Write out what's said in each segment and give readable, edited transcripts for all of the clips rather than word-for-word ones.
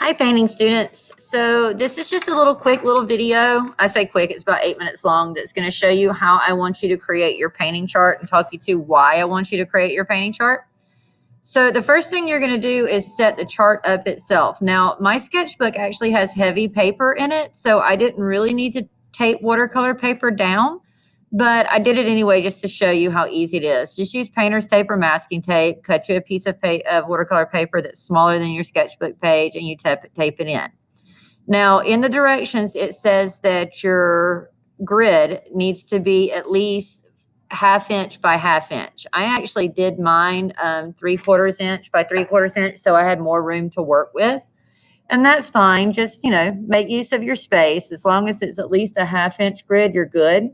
Hi, painting students. So this is just a quick little video. I say quick, it's about 8 minutes long. That's going to show you how I want you to create your painting chart and talk you to why I want you to create your painting chart. So the first thing you're going to do is set the chart up itself. Now, my sketchbook actually has heavy paper in it, so I didn't really need to tape watercolor paper down. But I did it anyway just to show you how easy it is. Just use painter's tape or masking tape, cut you a piece of watercolor paper that's smaller than your sketchbook page, and you tape it in. Now, in the directions, it says that your grid needs to be at least 1/2 inch by 1/2 inch. I actually did mine 3/4 inch by 3/4 inch, so I had more room to work with. And that's fine. Just, make use of your space. As long as it's at least a 1/2 inch grid, you're good.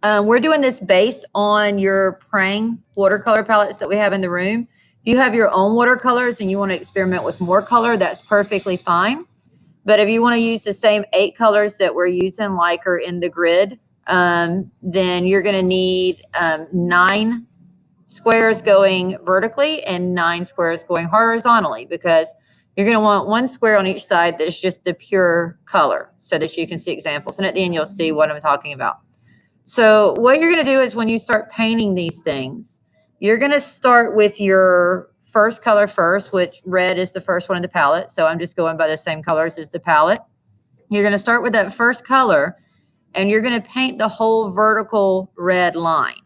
We're doing this based on your Prang watercolor palettes that we have in the room. If you have your own watercolors and you want to experiment with more color, that's perfectly fine. But if you want to use the same 8 colors that we're using, like are in the grid, then you're going to need 9 squares going vertically and 9 squares going horizontally, because you're going to want 1 square on each side that is just the pure color so that you can see examples. And at the end, you'll see what I'm talking about. So what you're going to do is when you start painting these things, you're going to start with your first color first, which red is the first one in the palette. So I'm just going by the same colors as the palette. You're going to start with that first color, and you're going to paint the whole vertical red line.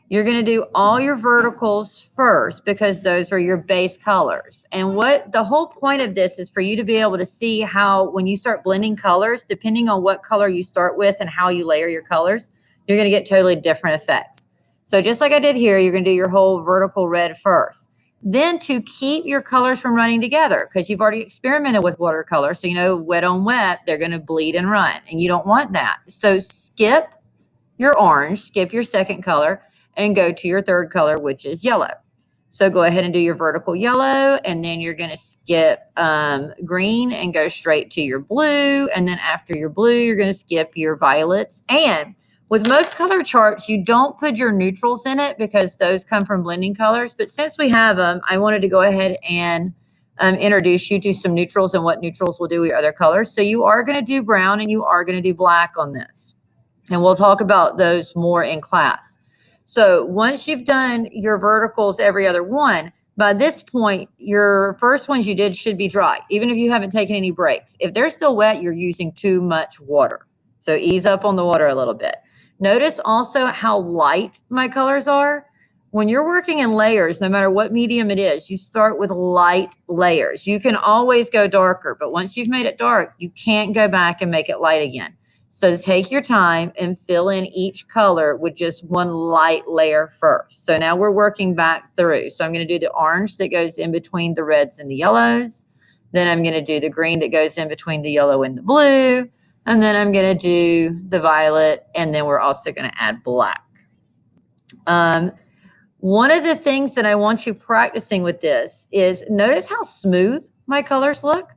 You're going to do all your verticals first because those are your base colors. And what the whole point of this is for you to be able to see how when you start blending colors, depending on what color you start with and how you layer your colors, you're going to get totally different effects. So just like I did here, you're going to do your whole vertical red first. Then to keep your colors from running together, because you've already experimented with watercolor, so you know wet on wet, they're going to bleed and run, and you don't want that. So skip your orange, skip your second color, and go to your third color, which is yellow. So go ahead and do your vertical yellow, and then you're going to skip green and go straight to your blue. And then after your blue, you're going to skip your violets. And with most color charts, you don't put your neutrals in it because those come from blending colors. But since we have them, I wanted to go ahead and introduce you to some neutrals and what neutrals will do with your other colors. So you are going to do brown and you are going to do black on this. And we'll talk about those more in class. So once you've done your verticals every other one, by this point, your first ones you did should be dry, even if you haven't taken any breaks. If they're still wet, you're using too much water. So ease up on the water a little bit. Notice also how light my colors are. When you're working in layers, no matter what medium it is, you start with light layers. You can always go darker, but once you've made it dark, you can't go back and make it light again. So take your time and fill in each color with just one light layer first. So now we're working back through. So I'm going to do the orange that goes in between the reds and the yellows. Then I'm going to do the green that goes in between the yellow and the blue. And then I'm going to do the violet. And then we're also going to add black. One of the things that I want you practicing with this is notice how smooth my colors look.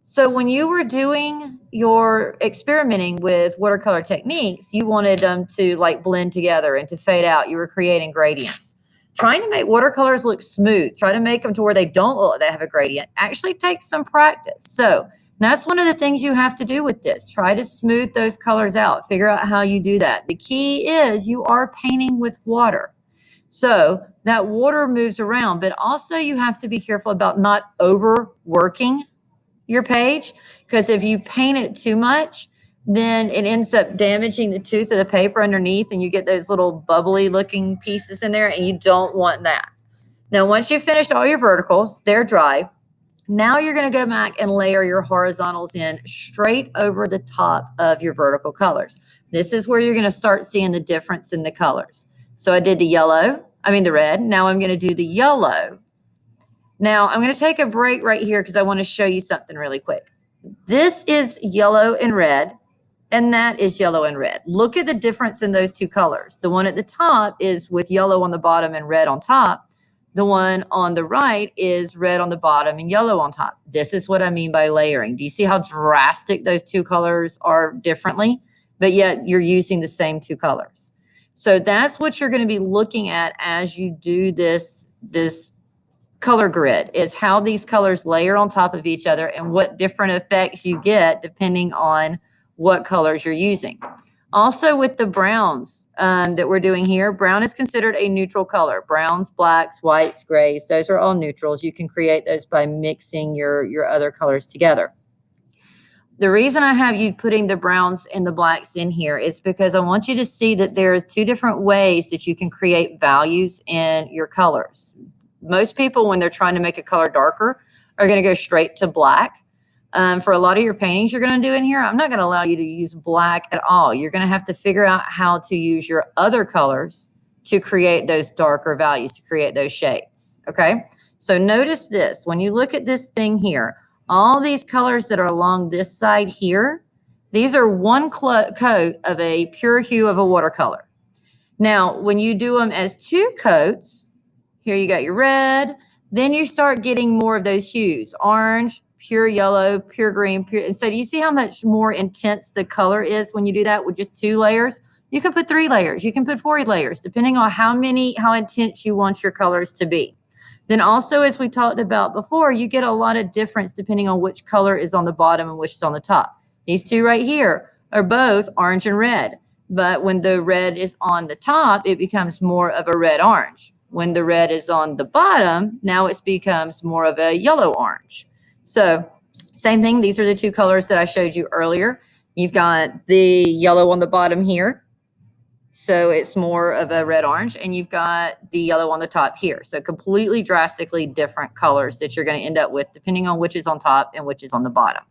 So when you were doing your experimenting with watercolor techniques, you wanted them to like blend together and to fade out. You were creating gradients. Trying to make watercolors look smooth, try to make them to where they don't look like they have a gradient, actually takes some practice. So that's one of the things you have to do with this. Try to smooth those colors out. Figure out how you do that. The key is you are painting with water. So that water moves around, but also you have to be careful about not overworking your page, because if you paint it too much, then it ends up damaging the tooth of the paper underneath and you get those little bubbly looking pieces in there, and you don't want that. Now, once you've finished all your verticals, they're dry. Now you're going to go back and layer your horizontals in straight over the top of your vertical colors. This is where you're going to start seeing the difference in the colors. So I did the red. Now I'm going to do the yellow. Now, I'm going to take a break right here because I want to show you something really quick. This is yellow and red, and that is yellow and red. Look at the difference in those two colors. The one at the top is with yellow on the bottom and red on top. The one on the right is red on the bottom and yellow on top. This is what I mean by layering. Do you see how drastic those two colors are differently? But yet you're using the same two colors. So that's what you're going to be looking at as you do this color grid. It's how these colors layer on top of each other and what different effects you get depending on what colors you're using. Also with the browns that we're doing here, brown is considered a neutral color. Browns, blacks, whites, grays, those are all neutrals. You can create those by mixing your other colors together. The reason I have you putting the browns and the blacks in here is because I want you to see that there's two different ways that you can create values in your colors. Most people, when they're trying to make a color darker, are going to go straight to black. For a lot of your paintings you're going to do in here, I'm not going to allow you to use black at all. You're going to have to figure out how to use your other colors to create those darker values, to create those shades. Okay, so notice this. When you look at this thing here, all these colors that are along this side here, these are one coat of a pure hue of a watercolor. Now, when you do them as two coats, here you got your red, then you start getting more of those hues, orange, pure yellow, pure green, pure. And so do you see how much more intense the color is when you do that with just 2 layers? You can put 3 layers, you can put 4 layers, depending on how intense you want your colors to be. Then also, as we talked about before, you get a lot of difference depending on which color is on the bottom and which is on the top. These two right here are both orange and red. But when the red is on the top, it becomes more of a red-orange. When the red is on the bottom, now it becomes more of a yellow-orange. So same thing. These are the 2 colors that I showed you earlier. You've got the yellow on the bottom here. So it's more of a red-orange, and you've got the yellow on the top here. So completely drastically different colors that you're going to end up with depending on which is on top and which is on the bottom.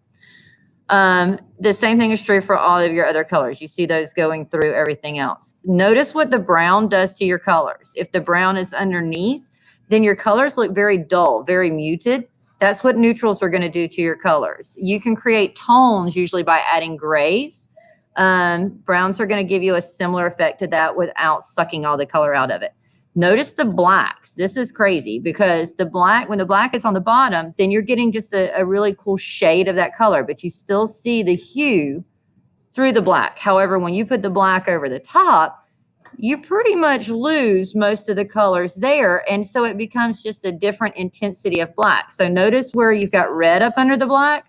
The same thing is true for all of your other colors. You see those going through everything else. Notice what the brown does to your colors. If the brown is underneath, then your colors look very dull, very muted. That's what neutrals are going to do to your colors. You can create tones usually by adding grays. Browns are going to give you a similar effect to that without sucking all the color out of it. Notice the blacks. This is crazy because when the black is on the bottom, then you're getting just a really cool shade of that color, but you still see the hue through the black. However, when you put the black over the top, you pretty much lose most of the colors there. And so it becomes just a different intensity of black. So notice where you've got red up under the black,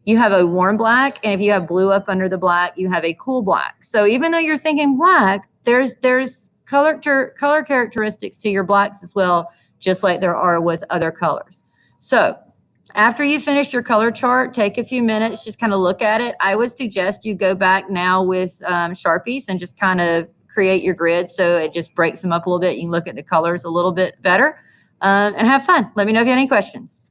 you have a warm black. And if you have blue up under the black, you have a cool black. So even though you're thinking black, there's color characteristics to your blacks as well, just like there are with other colors. So after you finish your color chart, take a few minutes, just kind of look at it. I would suggest you go back now with Sharpies and just kind of create your grid so it just breaks them up a little bit. You can look at the colors a little bit better and have fun. Let me know if you have any questions.